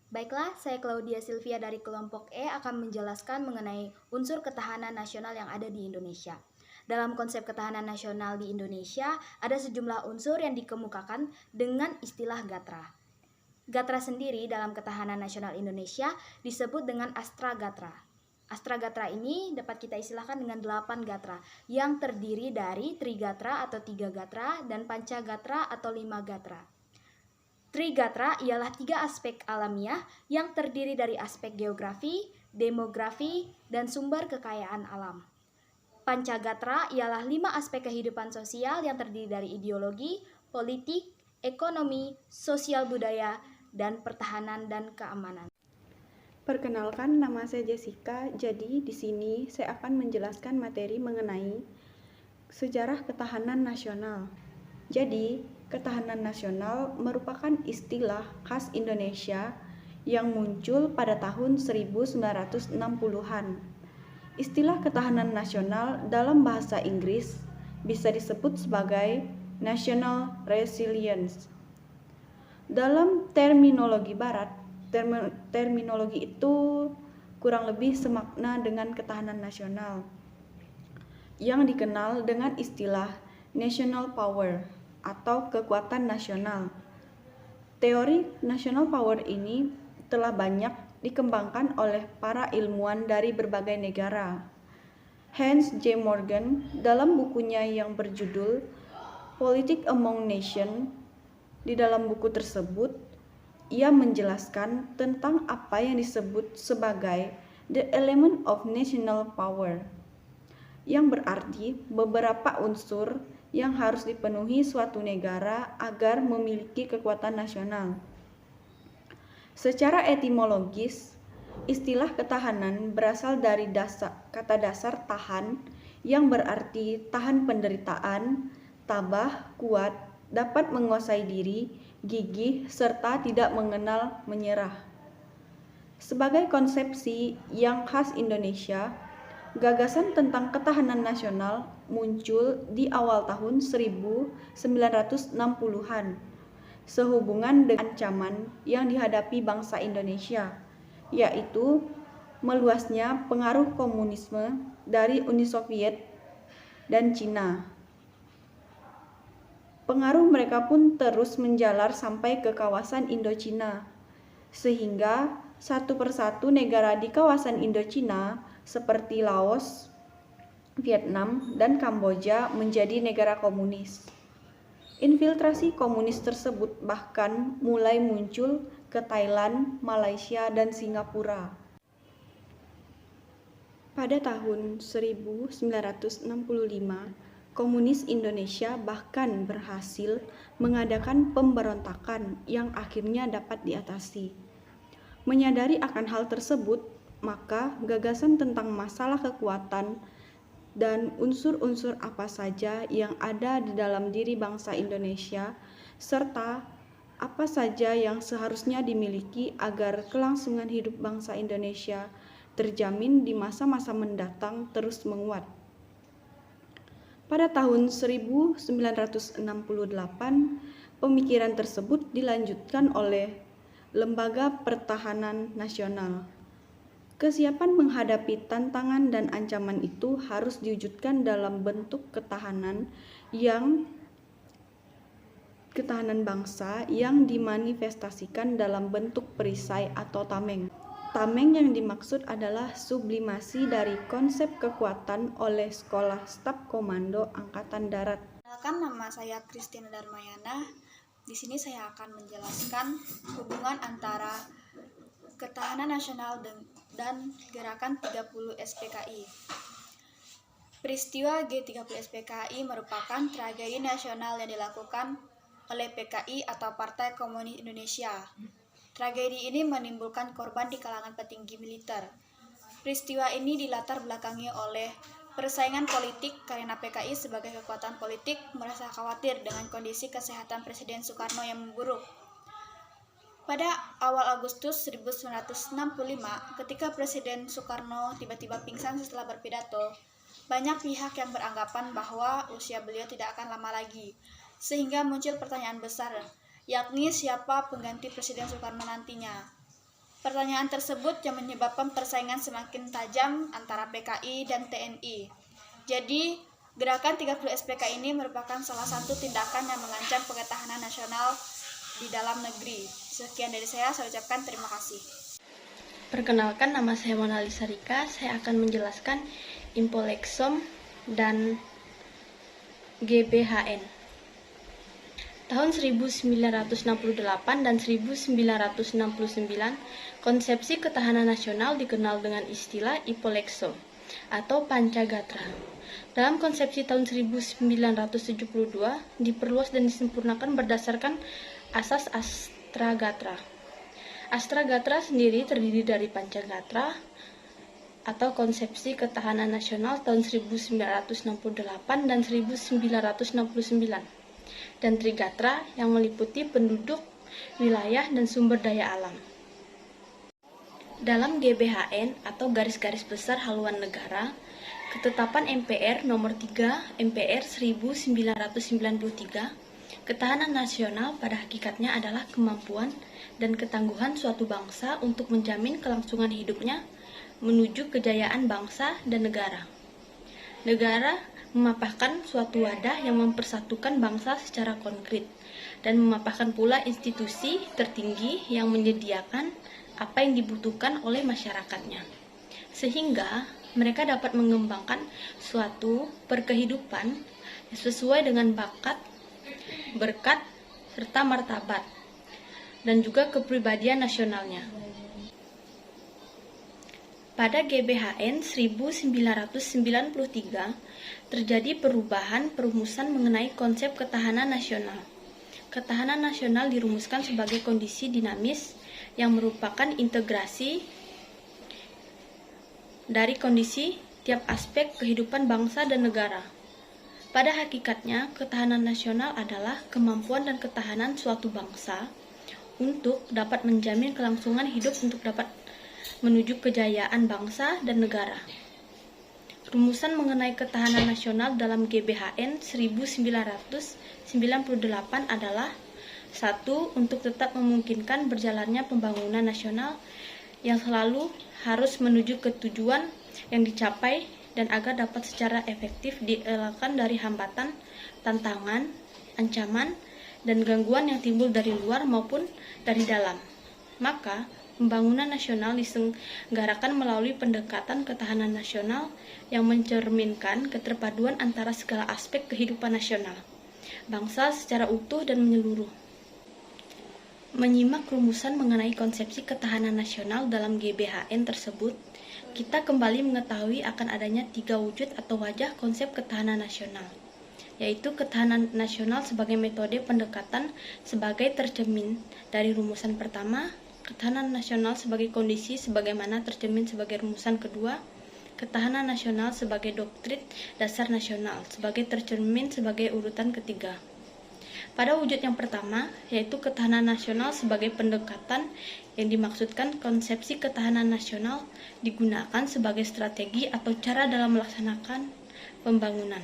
Baiklah, saya Claudia Silvia dari kelompok E akan menjelaskan mengenai unsur ketahanan nasional yang ada di Indonesia. Dalam konsep ketahanan nasional di Indonesia, ada sejumlah unsur yang dikemukakan dengan istilah GATRA. GATRA sendiri dalam ketahanan nasional Indonesia disebut dengan Astra Gatra. Astra Gatra ini dapat kita istilahkan dengan 8 gatra yang terdiri dari Trigatra atau 3 gatra dan Pancagatra atau 5 gatra. Trigatra ialah 3 aspek alamiah yang terdiri dari aspek geografi, demografi, dan sumber kekayaan alam. Pancagatra ialah 5 aspek kehidupan sosial yang terdiri dari ideologi, politik, ekonomi, sosial budaya, dan pertahanan dan keamanan. Perkenalkan, nama saya Jessica. Jadi, di sini saya akan menjelaskan materi mengenai sejarah ketahanan nasional. Jadi, ketahanan nasional merupakan istilah khas Indonesia yang muncul pada tahun 1960-an. Istilah ketahanan nasional dalam bahasa Inggris bisa disebut sebagai national resilience. Dalam terminologi barat, terminologi itu kurang lebih semakna dengan ketahanan nasional yang dikenal dengan istilah national power atau kekuatan nasional. Teori national power ini telah banyak dikembangkan oleh para ilmuwan dari berbagai negara. Hans J. Morgan dalam bukunya yang berjudul Politics Among Nations, di dalam buku tersebut ia menjelaskan tentang apa yang disebut sebagai the element of national power, yang berarti beberapa unsur yang harus dipenuhi suatu negara agar memiliki kekuatan nasional. Secara etimologis, istilah ketahanan berasal dari kata dasar tahan yang berarti tahan penderitaan, tabah, kuat, dapat menguasai diri, gigih, serta tidak mengenal menyerah. Sebagai konsepsi yang khas Indonesia, gagasan tentang ketahanan nasional muncul di awal tahun 1960-an sehubungan dengan ancaman yang dihadapi bangsa Indonesia, yaitu meluasnya pengaruh komunisme dari Uni Soviet dan Cina. Pengaruh mereka pun terus menjalar sampai ke kawasan Indochina, sehingga satu persatu negara di kawasan Indochina seperti Laos, Vietnam, dan Kamboja menjadi negara komunis. Infiltrasi komunis tersebut bahkan mulai muncul ke Thailand, Malaysia, dan Singapura. Pada tahun 1965, komunis Indonesia bahkan berhasil mengadakan pemberontakan yang akhirnya dapat diatasi. Menyadari akan hal tersebut, maka gagasan tentang masalah kekuatan dan unsur-unsur apa saja yang ada di dalam diri bangsa Indonesia, serta apa saja yang seharusnya dimiliki agar kelangsungan hidup bangsa Indonesia terjamin di masa-masa mendatang terus menguat. Pada tahun 1968, pemikiran tersebut dilanjutkan oleh Lembaga Pertahanan Nasional. Kesiapan menghadapi tantangan dan ancaman itu harus diwujudkan dalam bentuk ketahanan bangsa yang dimanifestasikan dalam bentuk perisai atau tameng. Tameng yang dimaksud adalah sublimasi dari konsep kekuatan oleh Sekolah Staf Komando Angkatan Darat. Perkenalkan, nama saya Christina Darmayana. Di sini saya akan menjelaskan hubungan antara ketahanan nasional dan gerakan 30 SPKI. Peristiwa G30 SPKI merupakan tragedi nasional yang dilakukan oleh PKI atau Partai Komunis Indonesia. Tragedi ini menimbulkan korban di kalangan petinggi militer. Peristiwa ini dilatar belakangi oleh persaingan politik karena PKI sebagai kekuatan politik merasa khawatir dengan kondisi kesehatan Presiden Soekarno yang memburuk. Pada awal Agustus 1965, ketika Presiden Soekarno tiba-tiba pingsan setelah berpidato, banyak pihak yang beranggapan bahwa usia beliau tidak akan lama lagi, sehingga muncul pertanyaan besar, yakni siapa pengganti Presiden Soekarno nantinya. Pertanyaan tersebut yang menyebabkan persaingan semakin tajam antara PKI dan TNI. Jadi, gerakan 30 SPK ini merupakan salah satu tindakan yang mengancam ketahanan nasional di dalam negeri. Sekian dari saya ucapkan terima kasih. Perkenalkan, nama saya Mona Lisa Rika. Saya akan menjelaskan Impolexom dan GBHN. Tahun 1968 dan 1969, konsepsi ketahanan nasional dikenal dengan istilah Impolexom atau Pancagatra. Dalam konsepsi tahun 1972, diperluas dan disempurnakan berdasarkan asas Astragatra. Astragatra sendiri terdiri dari Pancagatra atau konsepsi ketahanan nasional tahun 1968 dan 1969. Dan Trigatra yang meliputi penduduk, wilayah, dan sumber daya alam. Dalam GBHN atau Garis-Garis Besar Haluan Negara, Ketetapan MPR Nomor 3 MPR 1993, ketahanan nasional pada hakikatnya adalah kemampuan dan ketangguhan suatu bangsa untuk menjamin kelangsungan hidupnya menuju kejayaan bangsa dan negara. Negara memapakan suatu wadah yang mempersatukan bangsa secara konkret dan memapakan pula institusi tertinggi yang menyediakan apa yang dibutuhkan oleh masyarakatnya, sehingga mereka dapat mengembangkan suatu perkehidupan sesuai dengan bakat, berkat, serta martabat, dan juga kepribadian nasionalnya. Pada GBHN 1993, terjadi perubahan perumusan mengenai konsep ketahanan nasional. Ketahanan nasional dirumuskan sebagai kondisi dinamis yang merupakan integrasi dari kondisi tiap aspek kehidupan bangsa dan negara. Pada hakikatnya, ketahanan nasional adalah kemampuan dan ketahanan suatu bangsa untuk dapat menjamin kelangsungan hidup untuk dapat menuju kejayaan bangsa dan negara. Rumusan mengenai ketahanan nasional dalam GBHN 1998 adalah 1. Untuk tetap memungkinkan berjalannya pembangunan nasional yang selalu harus menuju ke tujuan yang dicapai dan agar dapat secara efektif dielakkan dari hambatan, tantangan, ancaman, dan gangguan yang timbul dari luar maupun dari dalam. Maka, pembangunan nasional diselenggarakan melalui pendekatan ketahanan nasional yang mencerminkan keterpaduan antara segala aspek kehidupan nasional, bangsa secara utuh dan menyeluruh. Menyimak rumusan mengenai konsepsi ketahanan nasional dalam GBHN tersebut, kita kembali mengetahui akan adanya 3 wujud atau wajah konsep ketahanan nasional, yaitu ketahanan nasional sebagai metode pendekatan sebagai tercermin dari rumusan pertama, ketahanan nasional sebagai kondisi sebagaimana tercermin sebagai rumusan kedua, ketahanan nasional sebagai doktrin dasar nasional sebagai tercermin sebagai urutan ketiga. Pada wujud yang pertama, yaitu ketahanan nasional sebagai pendekatan, yang dimaksudkan konsepsi ketahanan nasional digunakan sebagai strategi atau cara dalam melaksanakan pembangunan.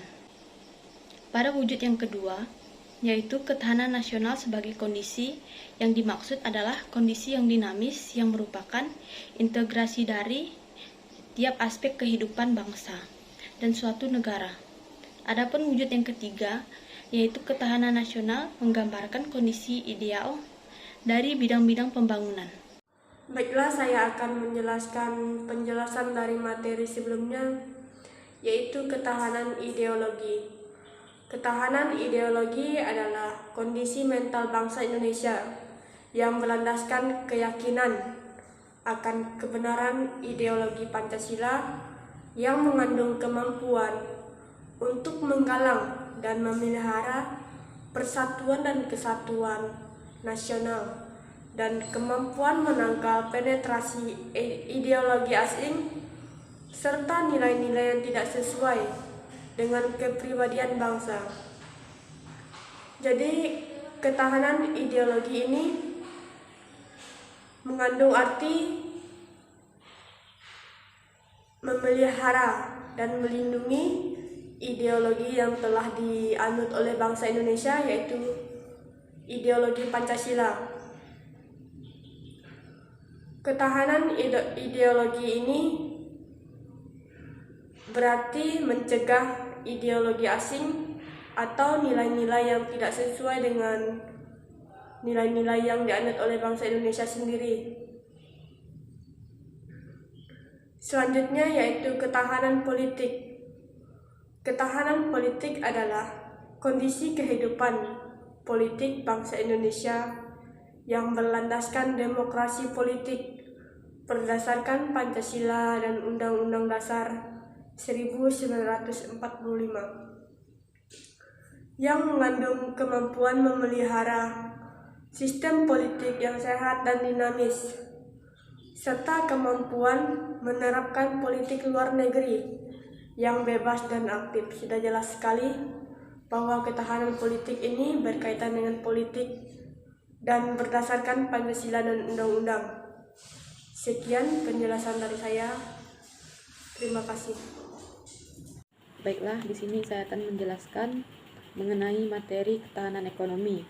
Pada wujud yang kedua, yaitu ketahanan nasional sebagai kondisi, yang dimaksud adalah kondisi yang dinamis yang merupakan integrasi dari tiap aspek kehidupan bangsa dan suatu negara. Adapun wujud yang ketiga, yaitu ketahanan nasional menggambarkan kondisi ideal dari bidang-bidang pembangunan. Baiklah, saya akan menjelaskan penjelasan dari materi sebelumnya, yaitu ketahanan ideologi. Ketahanan ideologi adalah kondisi mental bangsa Indonesia yang berlandaskan keyakinan akan kebenaran ideologi Pancasila yang mengandung kemampuan untuk menggalang dan memelihara persatuan dan kesatuan nasional dan kemampuan menangkal penetrasi ideologi asing serta nilai-nilai yang tidak sesuai dengan kepribadian bangsa. Jadi, ketahanan ideologi ini mengandung arti memelihara dan melindungi ideologi yang telah dianut oleh bangsa Indonesia, yaitu ideologi Pancasila. Ketahanan ideologi ini berarti mencegah ideologi asing atau nilai-nilai yang tidak sesuai dengan nilai-nilai yang dianut oleh bangsa Indonesia sendiri. Selanjutnya yaitu ketahanan politik. Ketahanan politik adalah kondisi kehidupan politik bangsa Indonesia yang berlandaskan demokrasi politik berdasarkan Pancasila dan Undang-Undang Dasar 1945 yang mengandung kemampuan memelihara sistem politik yang sehat dan dinamis, serta kemampuan menerapkan politik luar negeri yang bebas dan aktif. Sudah jelas sekali bahwa ketahanan politik ini berkaitan dengan politik dan berdasarkan Pancasila dan undang-undang. Sekian penjelasan dari saya. Terima kasih. Baiklah, di sini saya akan menjelaskan mengenai materi ketahanan ekonomi.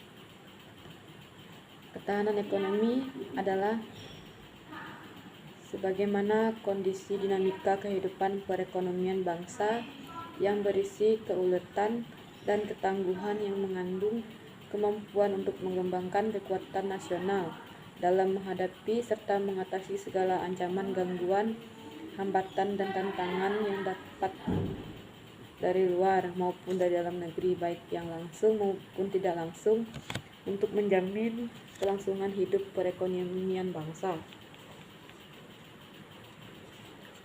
Ketahanan ekonomi adalah sebagaimana kondisi dinamika kehidupan perekonomian bangsa yang berisi keuletan dan ketangguhan yang mengandung kemampuan untuk mengembangkan kekuatan nasional dalam menghadapi serta mengatasi segala ancaman, gangguan, hambatan, dan tantangan yang dapat dari luar maupun dari dalam negeri, baik yang langsung maupun tidak langsung, untuk menjamin kelangsungan hidup perekonomian bangsa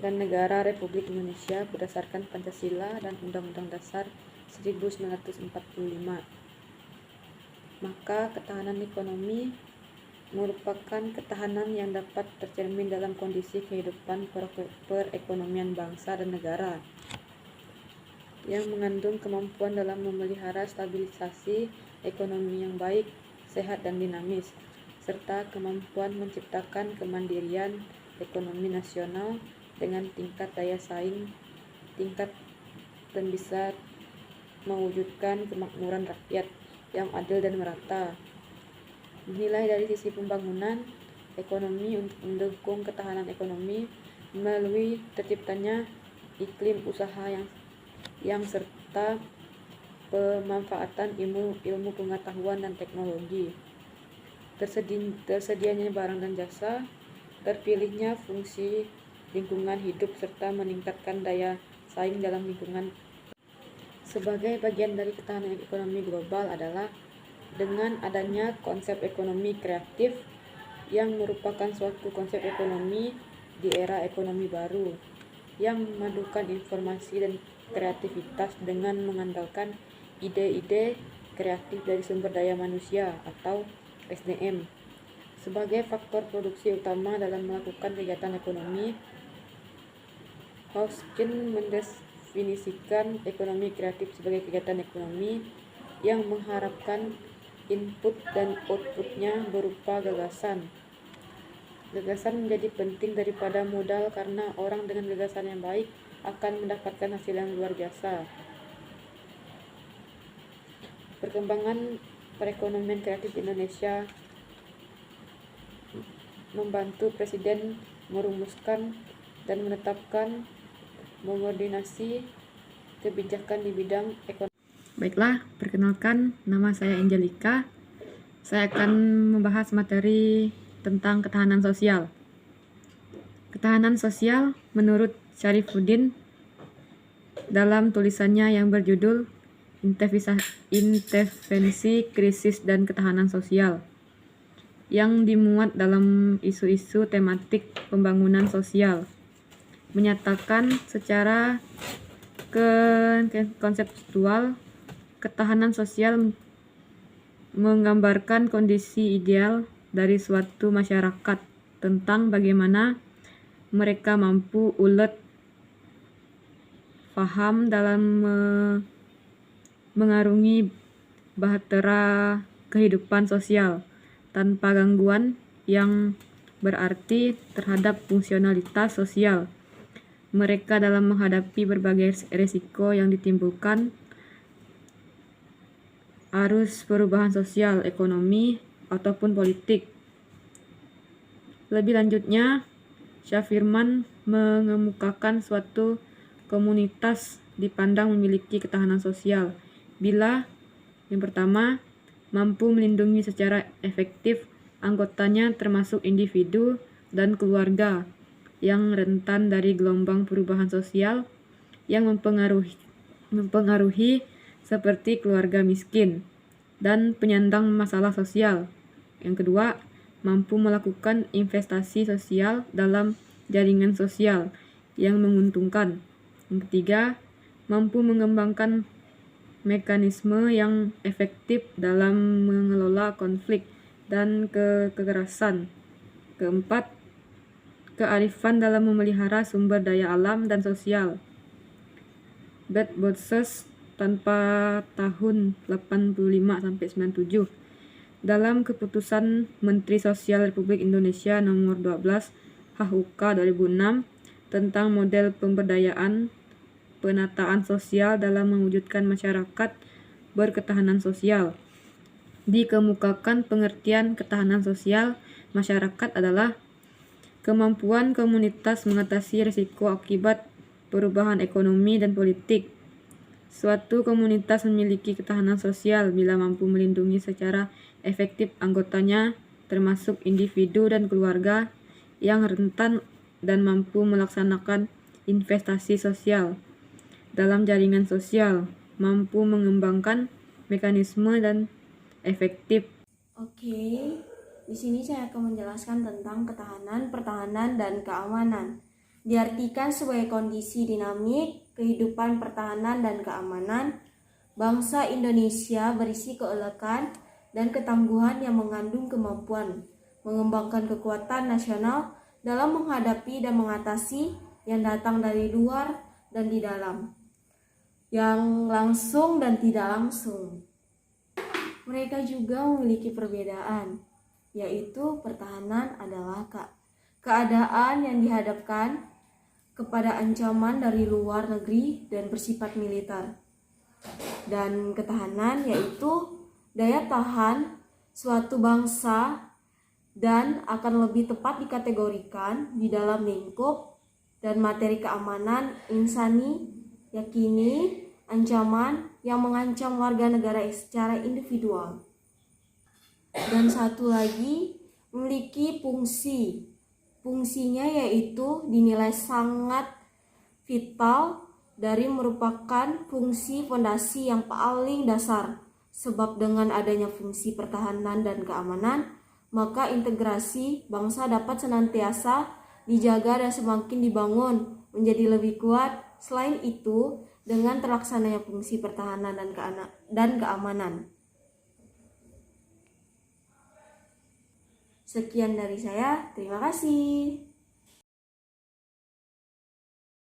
dan negara Republik Indonesia berdasarkan Pancasila dan Undang-Undang Dasar 1945. Maka ketahanan ekonomi merupakan ketahanan yang dapat tercermin dalam kondisi kehidupan perekonomian bangsa dan negara yang mengandung kemampuan dalam memelihara stabilisasi ekonomi yang baik, sehat, dan dinamis, serta kemampuan menciptakan kemandirian ekonomi nasional dengan tingkat daya saing tingkat dan bisa mewujudkan kemakmuran rakyat yang adil dan merata. Dinilai dari sisi pembangunan ekonomi untuk mendukung ketahanan ekonomi melalui terciptanya iklim usaha yang serta pemanfaatan ilmu pengetahuan dan teknologi, tersedianya barang dan jasa, terpilihnya fungsi lingkungan hidup, serta meningkatkan daya saing dalam lingkungan. Sebagai bagian dari ketahanan ekonomi global adalah dengan adanya konsep ekonomi kreatif yang merupakan suatu konsep ekonomi di era ekonomi baru yang memadukan informasi dan kreativitas dengan mengandalkan ide-ide kreatif dari sumber daya manusia atau SDM sebagai faktor produksi utama dalam melakukan kegiatan ekonomi. Hoskin mendefinisikan ekonomi kreatif sebagai kegiatan ekonomi yang mengharapkan input dan outputnya berupa gagasan. Gagasan menjadi penting daripada modal karena orang dengan gagasan yang baik akan mendapatkan hasil yang luar biasa. Perkembangan perekonomian kreatif di Indonesia membantu Presiden merumuskan dan menetapkan mengkoordinasi kebijakan di bidang ekonomi. Baiklah, perkenalkan, nama saya Angelika. Saya akan membahas materi tentang ketahanan sosial. Ketahanan sosial menurut Syarifuddin dalam tulisannya yang berjudul Intervensi Krisis dan Ketahanan Sosial, yang dimuat dalam isu-isu tematik pembangunan sosial, menyatakan secara konseptual ketahanan sosial menggambarkan kondisi ideal dari suatu masyarakat tentang bagaimana mereka mampu ulet paham dalam mengarungi bahtera kehidupan sosial tanpa gangguan yang berarti terhadap fungsionalitas sosial mereka dalam menghadapi berbagai risiko yang ditimbulkan arus perubahan sosial, ekonomi, ataupun politik. Lebih lanjutnya, Syafirman mengemukakan suatu komunitas dipandang memiliki ketahanan sosial bila yang pertama, mampu melindungi secara efektif anggotanya termasuk individu dan keluarga yang rentan dari gelombang perubahan sosial yang mempengaruhi seperti keluarga miskin dan penyandang masalah sosial. Yang kedua, mampu melakukan investasi sosial dalam jaringan sosial yang menguntungkan. Yang ketiga, mampu mengembangkan mekanisme yang efektif dalam mengelola konflik dan kekerasan. Keempat, kearifan dalam memelihara sumber daya alam dan sosial. Bert Bosses tanpa tahun 85-97 dalam keputusan Menteri Sosial Republik Indonesia nomor 12 HUK 2006 tentang model pemberdayaan penataan sosial dalam mewujudkan masyarakat berketahanan sosial. Dikemukakan pengertian ketahanan sosial masyarakat adalah kemampuan komunitas mengatasi risiko akibat perubahan ekonomi dan politik. Suatu komunitas memiliki ketahanan sosial bila mampu melindungi secara efektif anggotanya, termasuk individu dan keluarga yang rentan, dan mampu melaksanakan investasi sosial dalam jaringan sosial, mampu mengembangkan mekanisme dan efektif. Oke, di sini saya akan menjelaskan tentang ketahanan, pertahanan, dan keamanan. Diartikan sebagai kondisi dinamik kehidupan pertahanan dan keamanan bangsa Indonesia berisi keelekan dan ketangguhan yang mengandung kemampuan mengembangkan kekuatan nasional dalam menghadapi dan mengatasi yang datang dari luar dan di dalam, yang langsung dan tidak langsung. Mereka juga memiliki perbedaan, yaitu pertahanan adalah keadaan yang dihadapkan kepada ancaman dari luar negeri dan bersifat militer. Dan ketahanan yaitu daya tahan suatu bangsa dan akan lebih tepat dikategorikan di dalam lingkup dan materi keamanan insani, yakini ancaman yang mengancam warga negara secara individual. Dan satu lagi, memiliki fungsi. Fungsinya yaitu dinilai sangat vital dari merupakan fungsi fondasi yang paling dasar. Sebab dengan adanya fungsi pertahanan dan keamanan, maka integrasi bangsa dapat senantiasa dijaga dan semakin dibangun menjadi lebih kuat. Selain itu, dengan terlaksananya fungsi pertahanan dan keamanan. Sekian dari saya, terima kasih.